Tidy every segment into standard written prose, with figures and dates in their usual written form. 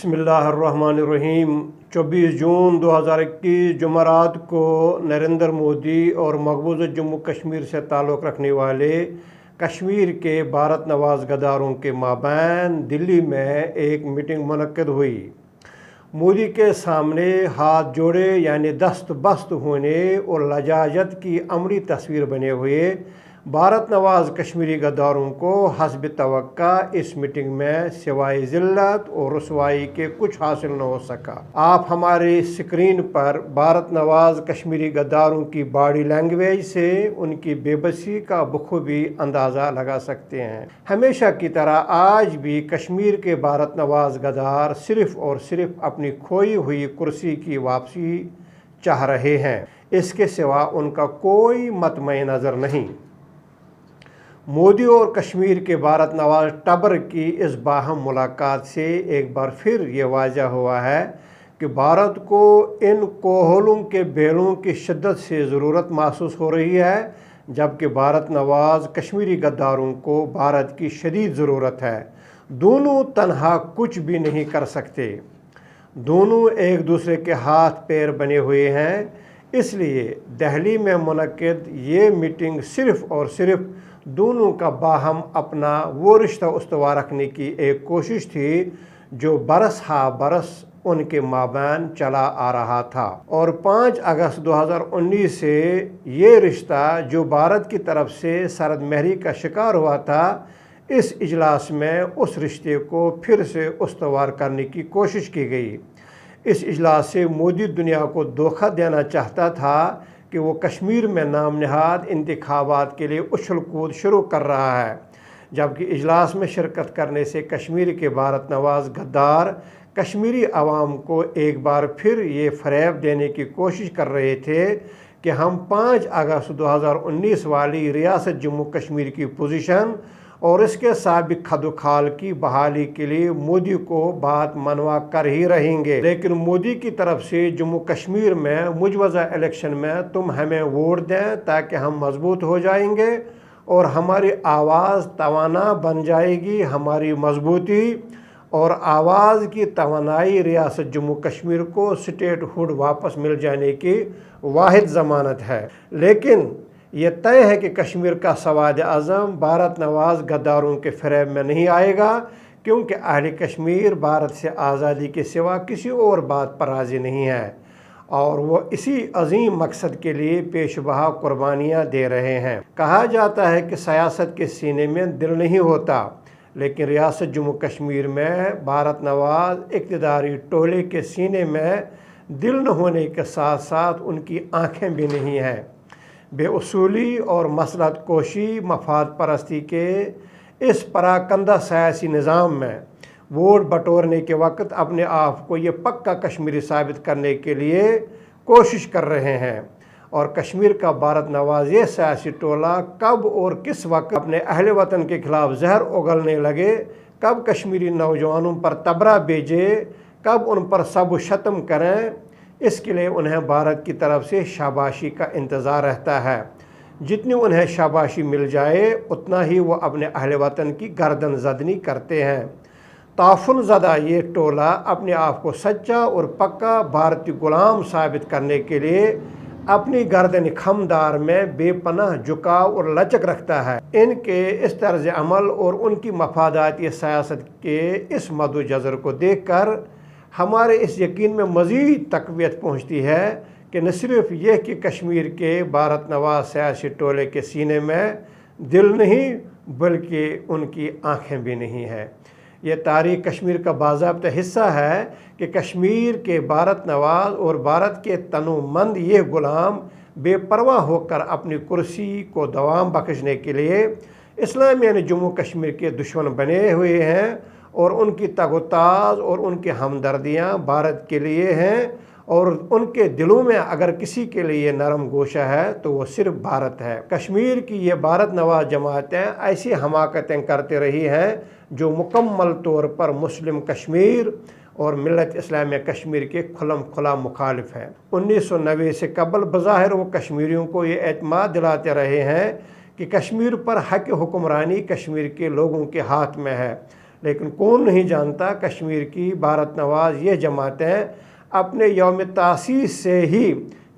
बिस्मिल्लाहिर्रहमानिर्रहीम। 24 जून 2021 जुमेरात को नरेंद्र मोदी और मकबूजा जम्मू कश्मीर से ताल्लुक़ रखने वाले कश्मीर के भारत नवाज़ गद्दारों के माबैन दिल्ली में एक मीटिंग मुनक्किद हुई। मोदी के सामने हाथ जोड़े यानी दस्त बस्त होने और लजाजत की अमली तस्वीर बने हुए भारत नवाज़ कश्मीरी गद्दारों को हस्ब तवक्का इस मीटिंग में सिवाय ज़िल्लत और रुसवाई के कुछ हासिल न हो सका। आप हमारे स्क्रीन पर भारत नवाज़ कश्मीरी गद्दारों की बॉडी लैंग्वेज से उनकी बेबसी का बखूबी अंदाज़ा लगा सकते हैं। हमेशा की तरह आज भी कश्मीर के भारत नवाज़ गद्दार सिर्फ़ और सिर्फ अपनी खोई हुई कुर्सी की वापसी चाह रहे हैं, इसके सिवा उनका कोई मतमय नज़र नहीं। मोदी और कश्मीर के भारत नवाज़ टबर की इस बाहम मुलाकात से एक बार फिर ये वाज़ह हुआ है कि भारत को इन कोहलों के बेलों की शिद्दत से ज़रूरत महसूस हो रही है, जबकि भारत नवाज़ कश्मीरी गद्दारों को भारत की शदीद ज़रूरत है। दोनों तन्हा कुछ भी नहीं कर सकते, दोनों एक दूसरे के हाथ पैर बने हुए हैं। इसलिए दिल्ली में मुनक्किद ये मीटिंग सिर्फ़ और सिर्फ दोनों का बाहम अपना वो रिश्ता उस्तवार रखने की एक कोशिश थी जो बरस हा बरस उनके माबैन चला आ रहा था। और 5 अगस्त 2019 से ये रिश्ता जो भारत की तरफ से सरद महरी का शिकार हुआ था, इस इजलास में उस रिश्ते को फिर से उस्तवार करने की कोशिश की गई। इस इजलास से मोदी दुनिया को धोखा देना चाहता था कि वो कश्मीर में नाम नहाद इंतखाबात के लिए उछल कूद शुरू कर रहा है, जबकि इजलास में शिरकत करने से कश्मीर के भारत नवाज़ गद्दार कश्मीरी अवाम को एक बार फिर ये फ़रेब देने की कोशिश कर रहे थे कि हम 5 अगस्त 2019 वाली रियासत जम्मू कश्मीर की पोजीशन और इसके साबिक खदुखाल की बहाली के लिए मोदी को बात मनवा कर ही रहेंगे। लेकिन मोदी की तरफ से जम्मू कश्मीर में मुजवज़ा इलेक्शन में तुम हमें वोट दें ताकि हम मजबूत हो जाएंगे और हमारी आवाज़ तवाना बन जाएगी। हमारी मजबूती और आवाज़ की तवानाई रियासत जम्मू कश्मीर को स्टेट हुड वापस मिल जाने की वाहिद ज़मानत है। लेकिन ये तय है कि कश्मीर का सवाद आज़म भारत नवाज़ गद्दारों के फ़रेब में नहीं आएगा, क्योंकि अहले कश्मीर भारत से आज़ादी के सिवा किसी और बात पर राज़ी नहीं है और वो इसी अजीम मकसद के लिए पेशबहा कुर्बानियाँ दे रहे हैं। कहा जाता है कि सियासत के सीने में दिल नहीं होता, लेकिन रियासत जम्मू कश्मीर में भारत नवाज़ इक़्तिदारी टोले के सीने में दिल न होने के साथ साथ उनकी आँखें भी नहीं हैं। बेउसूली और मसलहत कोशी मफाद परस्ती के इस पराकंदा सियासी निज़ाम में वोट बटोरने के वक्त अपने आप को ये पक्का कश्मीरी साबित करने के लिए कोशिश कर रहे हैं। और कश्मीर का भारत नवाज़ ये सियासी टोला कब और किस वक्त अपने अहले वतन के ख़िलाफ़ जहर उगलने लगे, कब कश्मीरी नौजवानों पर तबरा भेजे, कब उन पर सब शतम करें, इसके लिए उन्हें भारत की तरफ से शाबाशी का इंतज़ार रहता है। जितनी उन्हें शाबाशी मिल जाए उतना ही वो अपने अहले वतन की गर्दन ज़दनी करते हैं। ताफुन ज़दा ये टोला अपने आप को सच्चा और पक्का भारतीय गुलाम साबित करने के लिए अपनी गर्दन खमदार में बेपनाह झुकाव और लचक रखता है। इनके इस तर्ज अमल और उनकी मफादाती सियासत के इस मदो जज़र को देख कर हमारे इस यकीन में मज़ीद तक़वियत पहुँचती है कि न सिर्फ ये कि कश्मीर के भारत नवाज़ सियासी टोले के सीने में दिल नहीं बल्कि उनकी आँखें भी नहीं है। ये तारीख़ कश्मीर का बाज़ाब्ता हिस्सा है कि कश्मीर के भारत नवाज़ और भारत के तनुमंद ये ग़ुलाम बेपरवाह होकर अपनी कुर्सी को दवाम बख्शने के लिए इस्लामिया ने जम्मू कश्मीर के दुश्मन बने हुए हैं और उनकी तगोताज और उनकी हमदर्दियाँ भारत के लिए हैं। और उनके दिलों में अगर किसी के लिए नरम गोशा है तो वो सिर्फ भारत है। कश्मीर की ये भारत नवाज़ जमातें ऐसी हमाकतें करते रही हैं जो मुकम्मल तौर पर मुस्लिम कश्मीर और मिल्लत इस्लामिया कश्मीर के खुलम खुला मुखालिफ हैं। 1990 से कबल बज़ाहिर वो कश्मीरियों को ये एतमाद दिलाते रहे हैं कि कश्मीर पर हक हुक्मरानी कश्मीर के लोगों के हाथ में है, لیکن کون نہیں جانتا کشمیر کی بھارت نواز یہ جماعتیں اپنے یوم تاسیس سے ہی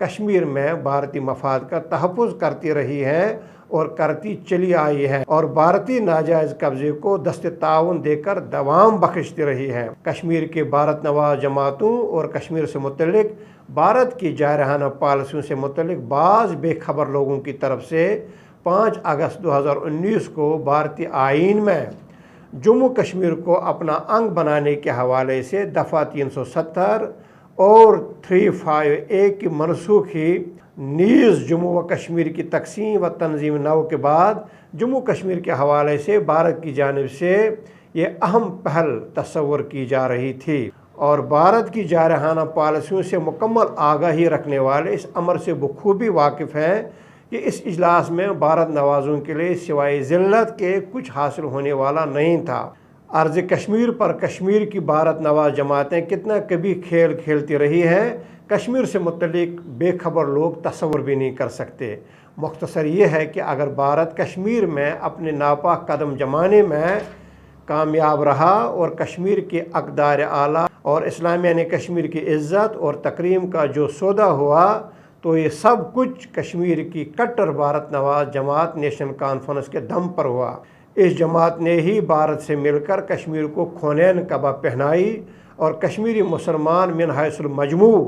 کشمیر میں بھارتی مفاد کا تحفظ کرتی رہی ہیں اور کرتی چلی آئی ہیں اور بھارتی ناجائز قبضے کو دست تعاون دے کر دوام بخشتی رہی ہیں۔ کشمیر کے بھارت نواز جماعتوں اور کشمیر سے متعلق بھارت کی جارحانہ پالیسیوں سے متعلق بعض بے خبر لوگوں کی طرف سے 5 اگست 2019 کو بھارتی آئین میں جموں کشمیر کو اپنا انگ بنانے کے حوالے سے دفعہ 370 اور 35A کی منسوخی نیز جموں و کشمیر کی تقسیم و تنظیم نو کے بعد جموں کشمیر کے حوالے سے بھارت کی جانب سے یہ اہم پہل تصور کی جا رہی تھی اور بھارت کی جارحانہ پالیسیوں سے مکمل آگاہی رکھنے والے اس امر سے بخوبی واقف ہیں کہ اس اجلاس میں بھارت نوازوں کے لیے سوائے ذلت کے کچھ حاصل ہونے والا نہیں تھا۔ ارض کشمیر پر کشمیر کی بھارت نواز جماعتیں کتنا کبھی کھیل کھیلتی رہی ہیں کشمیر سے متعلق بے خبر لوگ تصور بھی نہیں کر سکتے۔ مختصر یہ ہے کہ اگر بھارت کشمیر میں اپنے ناپاک قدم جمانے میں کامیاب رہا اور کشمیر کے اقدار اعلیٰ اور اسلامیہ نے کشمیر کی عزت اور تکریم کا جو سودا ہوا تو یہ سب کچھ کشمیر کی کٹر بھارت نواز جماعت نیشنل کانفرنس کے دم پر ہوا۔ اس جماعت نے ہی بھارت سے مل کر کشمیر کو خونین قبا پہنائی اور کشمیری مسلمان من حیث المجموع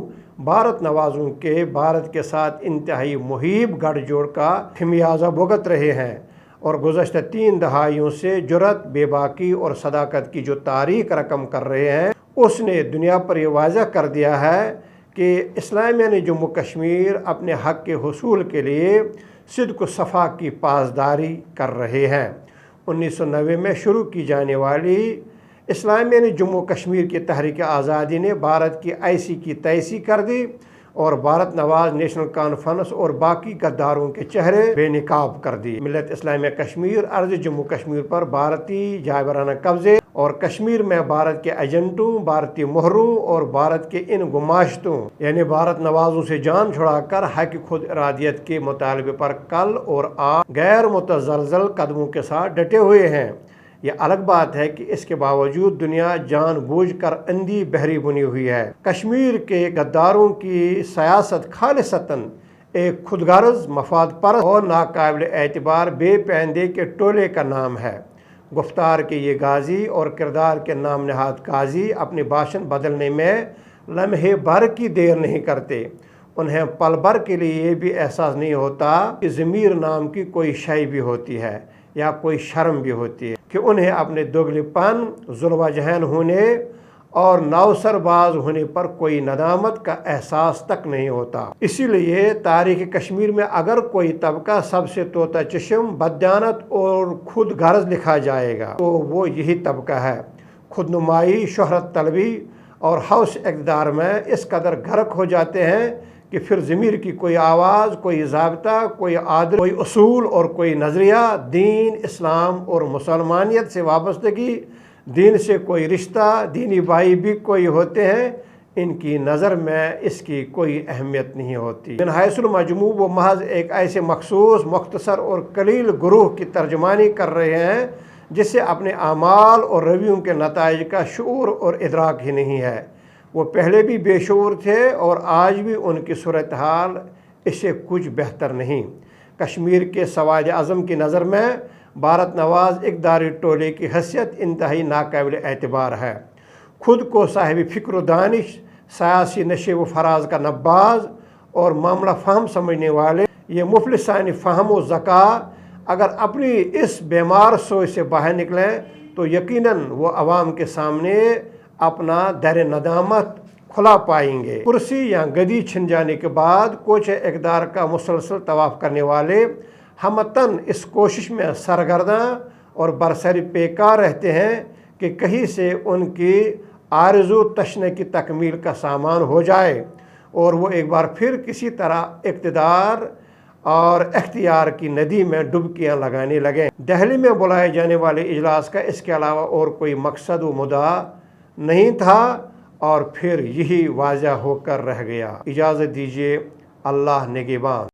بھارت نوازوں کے بھارت کے ساتھ انتہائی محیب گٹھ جوڑ کا خمیازہ بھگت رہے ہیں اور گزشتہ 3 دہائیوں سے جرأت، بے باکی اور صداقت کی جو تاریخ رقم کر رہے ہیں اس نے دنیا پر یہ واضح کر دیا ہے کہ اسلامیہ نے جموں کشمیر اپنے حق کے حصول کے لیے صدق و صفا کی پاسداری کر رہے ہیں۔ 1990 میں شروع کی جانے والی اسلامیہ نے جموں کشمیر کی تحریک آزادی نے بھارت کی ایسی کی تیسی کر دی اور بھارت نواز نیشنل کانفرنس اور باقی غداروں کے چہرے بے نقاب کر دی۔ ملت اسلامیہ کشمیر ارض جموں کشمیر پر بھارتی جابرانہ قبضے اور کشمیر میں بھارت کے ایجنٹوں، بھارتی مہروں اور بھارت کے ان گماشتوں یعنی بھارت نوازوں سے جان چھڑا کر حق خود ارادیت کے مطالبے پر کل اور آج غیر متزلزل قدموں کے ساتھ ڈٹے ہوئے ہیں۔ یہ الگ بات ہے کہ اس کے باوجود دنیا جان بوجھ کر اندھی بہری بنی ہوئی ہے۔ کشمیر کے غداروں کی سیاست خالصتاً ایک خود غرض، مفاد پرست اور ناقابل اعتبار بے پیندے کے ٹولے کا نام ہے۔ گفتار کے یہ غازی اور کردار کے نام نہاد قاضی اپنے بھاشن بدلنے میں لمحے بھر کی دیر نہیں کرتے۔ انہیں پل بھر کے لیے یہ بھی احساس نہیں ہوتا کہ ضمیر نام کی کوئی شے بھی ہوتی ہے یا کوئی شرم بھی ہوتی ہے کہ انہیں اپنے دوگلی پن، ظلم و جہن ہونے اور نوسر باز ہونے پر کوئی ندامت کا احساس تک نہیں ہوتا۔ اسی لیے تاریخ کشمیر میں اگر کوئی طبقہ سب سے طوطا چشم، بددیانت اور خود غرض لکھا جائے گا تو وہ یہی طبقہ ہے۔ خود نمائی، شہرت طلبی اور حوث اقتدار میں اس قدر غرق ہو جاتے ہیں کہ پھر ضمیر کی کوئی آواز، کوئی ضابطہ، کوئی عادت، کوئی اصول اور کوئی نظریہ، دین، اسلام اور مسلمانیت سے وابستگی، دین سے کوئی رشتہ، دینی بھائی بھی کوئی ہوتے ہیں، ان کی نظر میں اس کی کوئی اہمیت نہیں ہوتی۔ من حیث المجموع وہ محض ایک ایسے مخصوص، مختصر اور قلیل گروہ کی ترجمانی کر رہے ہیں جسے اپنے اعمال اور رویوں کے نتائج کا شعور اور ادراک ہی نہیں ہے۔ وہ پہلے بھی بے شعور تھے اور آج بھی ان کی صورتحال اس سے کچھ بہتر نہیں۔ کشمیر کے سواد اعظم کی نظر میں بھارت نواز اقداری ٹولے کی حیثیت انتہائی ناقابل اعتبار ہے۔ خود کو صاحب فکر و دانش، سیاسی نشیب و فراز کا نباز اور معاملہ فہم سمجھنے والے یہ مفلسانہ فہم و ذکا اگر اپنی اس بیمار سوچ سے باہر نکلیں تو یقیناً وہ عوام کے سامنے اپنا در ندامت کھلا پائیں گے۔ کرسی یا گدی چھن جانے کے بعد کوچہ اقدار کا مسلسل طواف کرنے والے ہمتاً اس کوشش میں سرگرداں اور برسر پیکار رہتے ہیں کہ کہیں سے ان کی آرزو تشنے کی تکمیل کا سامان ہو جائے اور وہ ایک بار پھر کسی طرح اقتدار اور اختیار کی ندی میں ڈبکیاں لگانے لگیں۔ دہلی میں بلائے جانے والے اجلاس کا اس کے علاوہ اور کوئی مقصد و مدعا نہیں تھا اور پھر یہی واضح ہو کر رہ گیا۔ اجازت دیجیے، اللہ نگہبان۔